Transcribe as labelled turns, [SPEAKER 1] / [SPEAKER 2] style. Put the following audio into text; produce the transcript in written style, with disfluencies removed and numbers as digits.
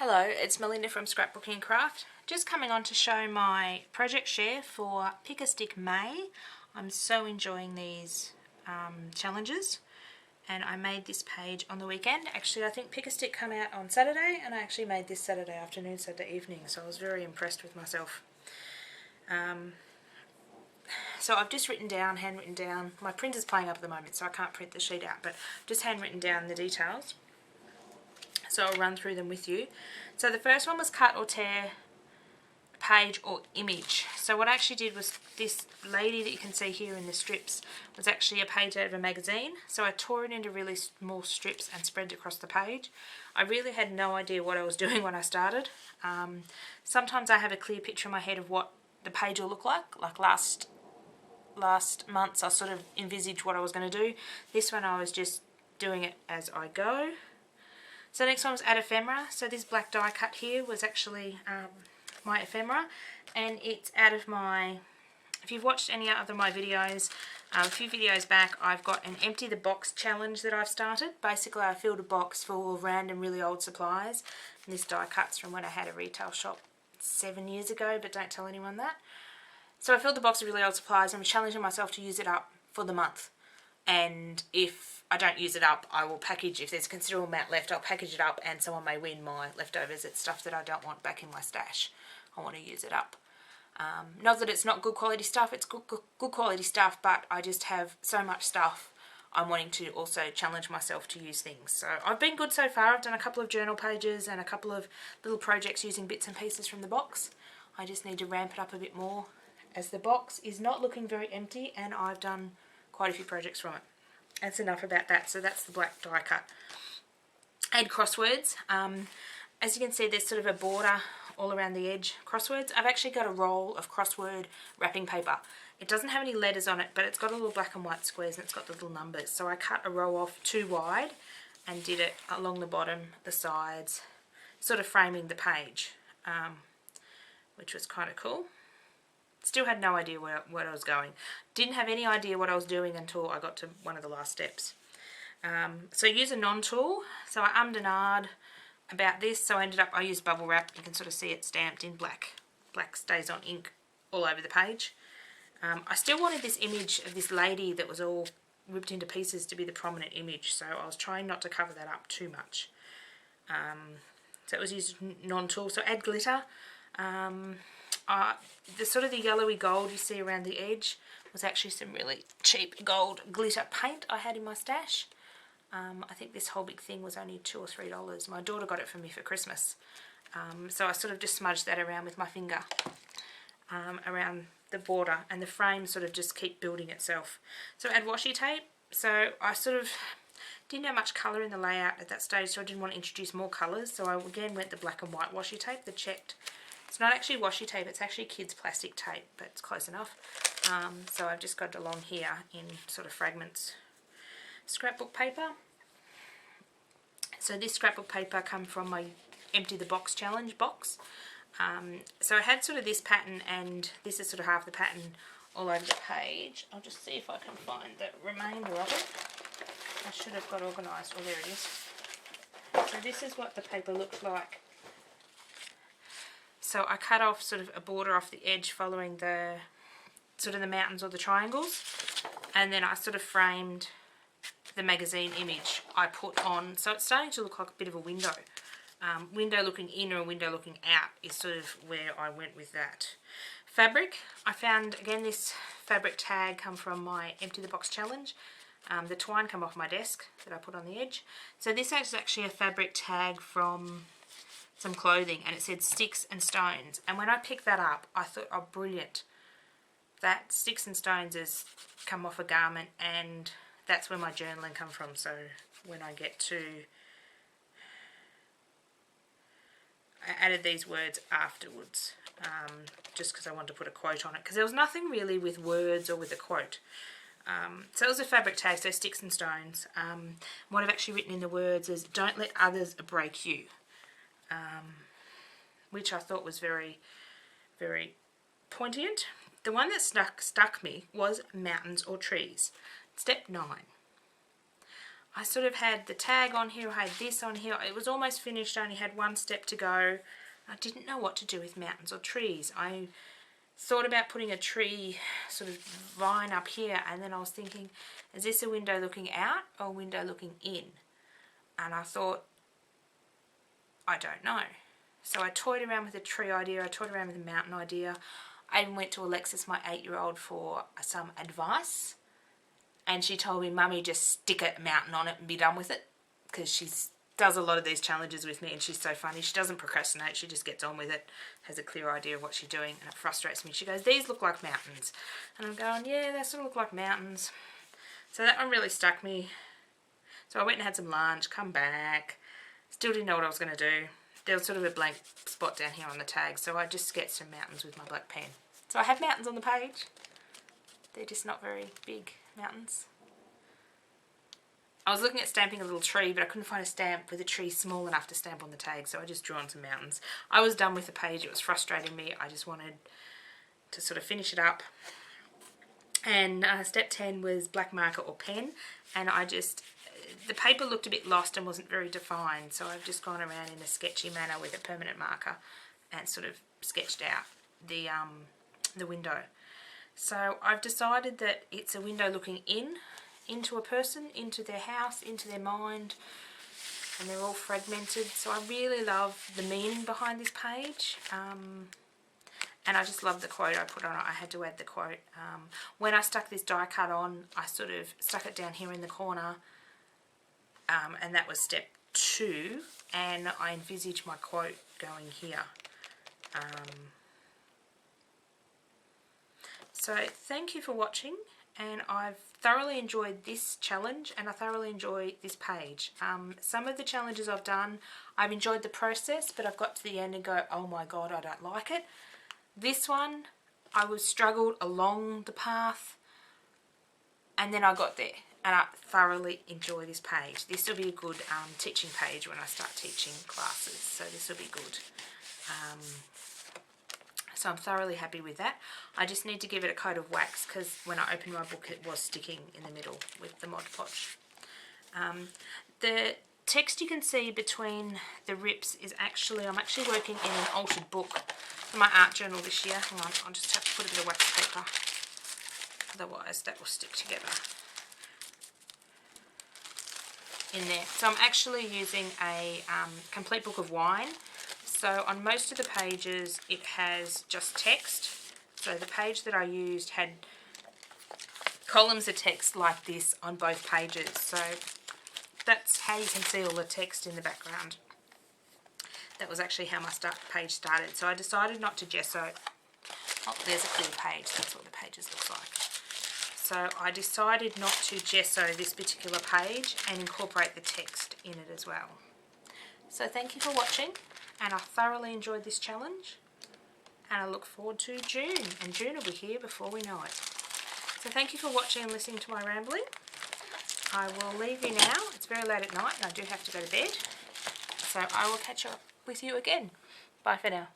[SPEAKER 1] Hello, it's Melinda from Scrapbooking and Craft. Just coming on to show my project share for Pick a Stick May. I'm so enjoying these challenges, and I made this page on the weekend. Actually, I think Pick a Stick come out on Saturday, and I actually made this Saturday afternoon, Saturday evening, so I was very impressed with myself. So I've just handwritten down, my printer's playing up at the moment so I can't print the sheet out, but just handwritten down the details. So I'll run through them with you. So the first one was cut or tear page or image. So what I actually did was, this lady that you can see here in the strips was actually a page out of a magazine. So I tore it into really small strips and spread it across the page. I really had no idea what I was doing when I started. Sometimes I have a clear picture in my head of what the page will look like. Like last month's I sort of envisaged what I was going to do. This one I was just doing it as I go. So next one was add ephemera. So this black die cut here was actually my ephemera, and it's out of my, if you've watched any other of my videos, a few videos back, I've got an empty the box challenge that I've started. Basically I filled a box full of random really old supplies, and this die cut's from when I had a retail shop 7 years ago, but don't tell anyone that. So I filled the box with really old supplies and I'm challenging myself to use it up for the month. And if I don't use it up, I will package, if there's a considerable amount left, I'll package it up and someone may win my leftovers. It's stuff that I don't want back in my stash. I want to use it up. Not that it's not good quality stuff, it's good quality stuff, but I just have so much stuff. I'm wanting to also challenge myself to use things. So I've been good so far. I've done a couple of journal pages and a couple of little projects using bits and pieces from the box. I just need to ramp it up a bit more, as the box is not looking very empty and I've done quite a few projects from it. That's enough about that. So that's the black die cut. Add crosswords. As you can see, there's sort of a border all around the edge. Crosswords. I've actually got a roll of crossword wrapping paper. It doesn't have any letters on it, but it's got a little black and white squares and it's got the little numbers. So I cut a row off too wide and did it along the bottom, the sides, sort of framing the page, which was kind of cool. Still had no idea where I was going. Didn't have any idea what I was doing until I got to one of the last steps. So use a non-tool. So I ummed and ahed about this. So I used bubble wrap. You can sort of see it stamped in black. Black stays on ink all over the page. I still wanted this image of this lady that was all ripped into pieces to be the prominent image. So I was trying not to cover that up too much. So it was used non-tool. So add glitter. The sort of the yellowy gold you see around the edge was actually some really cheap gold glitter paint I had in my stash. I think this whole big thing was only $2 or $3. My daughter got it for me for Christmas. So I sort of just smudged that around with my finger around the border, and the frame sort of just keep building itself. So add washi tape. So I sort of didn't have much colour in the layout at that stage, so I didn't want to introduce more colours. So I again went the black and white washi tape, the checked. It's not actually washi tape, it's actually kids' plastic tape, but it's close enough. So I've just got it along here in sort of fragments. Scrapbook paper. So this scrapbook paper come from my Empty the Box challenge box. So I had sort of this pattern, and this is sort of half the pattern all over the page. I'll just see if I can find the remainder of it. I should have got organised. Oh, there it is. So this is what the paper looks like. So I cut off sort of a border off the edge following the sort of the mountains or the triangles, and then I sort of framed the magazine image I put on. So it's starting to look like a bit of a window. Window looking in or a window looking out is sort of where I went with that. Fabric. I found again this fabric tag come from my Empty the Box challenge. The twine come off my desk that I put on the edge. So this is actually a fabric tag from some clothing, and it said sticks and stones, and when I picked that up I thought, oh brilliant, that sticks and stones has come off a garment, and that's where my journaling come from. So when I get to, I added these words afterwards, just because I wanted to put a quote on it, because there was nothing really with words or with a quote. So it was a fabric tag, so sticks and stones. What I've actually written in the words is, don't let others break you. Which I thought was very, very poignant. The one that stuck me was mountains or trees. Step 9. I sort of had the tag on here, I had this on here. It was almost finished, I only had one step to go. I didn't know what to do with mountains or trees. I thought about putting a tree sort of vine up here, and then I was thinking, is this a window looking out or a window looking in? And I thought, I don't know. So I toyed around with a tree idea, I toyed around with a mountain idea. I even went to Alexis, my 8-year-old, for some advice. And she told me, Mummy, just stick a mountain on it and be done with it. Because she does a lot of these challenges with me and she's so funny. She doesn't procrastinate, she just gets on with it, has a clear idea of what she's doing, and it frustrates me. She goes, these look like mountains. And I'm going, yeah, they sort of look like mountains. So that one really stuck me. So I went and had some lunch, come back. Still didn't know what I was going to do. There was sort of a blank spot down here on the tag, so I just sketched some mountains with my black pen. So I have mountains on the page. They're just not very big mountains. I was looking at stamping a little tree, but I couldn't find a stamp with a tree small enough to stamp on the tag, so I just drew on some mountains. I was done with the page. It was frustrating me. I just wanted to sort of finish it up. And step 10 was black marker or pen, and the paper looked a bit lost and wasn't very defined, so I've just gone around in a sketchy manner with a permanent marker and sort of sketched out the window. So I've decided that it's a window looking into a person, into their house, into their mind, and they're all fragmented. So I really love the meaning behind this page, and I just love the quote I put on it. I had to add the quote. When I stuck this die cut on, I sort of stuck it down here in the corner, and that was step 2, and I envisaged my quote going here. So thank you for watching, and I've thoroughly enjoyed this challenge and I thoroughly enjoy this page. Some of the challenges I've done, I've enjoyed the process, but I've got to the end and go, oh my god, I don't like it. This one, I was struggled along the path and then I got there, and I thoroughly enjoy this page. This will be a good teaching page when I start teaching classes, so this will be good. So I'm thoroughly happy with that. I just need to give it a coat of wax because when I opened my book it was sticking in the middle with the Mod Podge. The text you can see between the rips is actually, I'm actually working in an altered book for my art journal this year. Hang on, I'll just have to put a bit of wax paper, otherwise that will stick together in there. So I'm actually using a complete book of wine. So on most of the pages it has just text. So the page that I used had columns of text like this on both pages. So that's how you can see all the text in the background. That was actually how my page started. So I decided not to gesso. Oh, there's a clear page. That's what the pages look like. So I decided not to gesso this particular page and incorporate the text in it as well. So thank you for watching. And I thoroughly enjoyed this challenge, and I look forward to June, and June will be here before we know it. So thank you for watching and listening to my rambling. I will leave you now. It's very late at night and I do have to go to bed, so I will catch up with you again. Bye for now.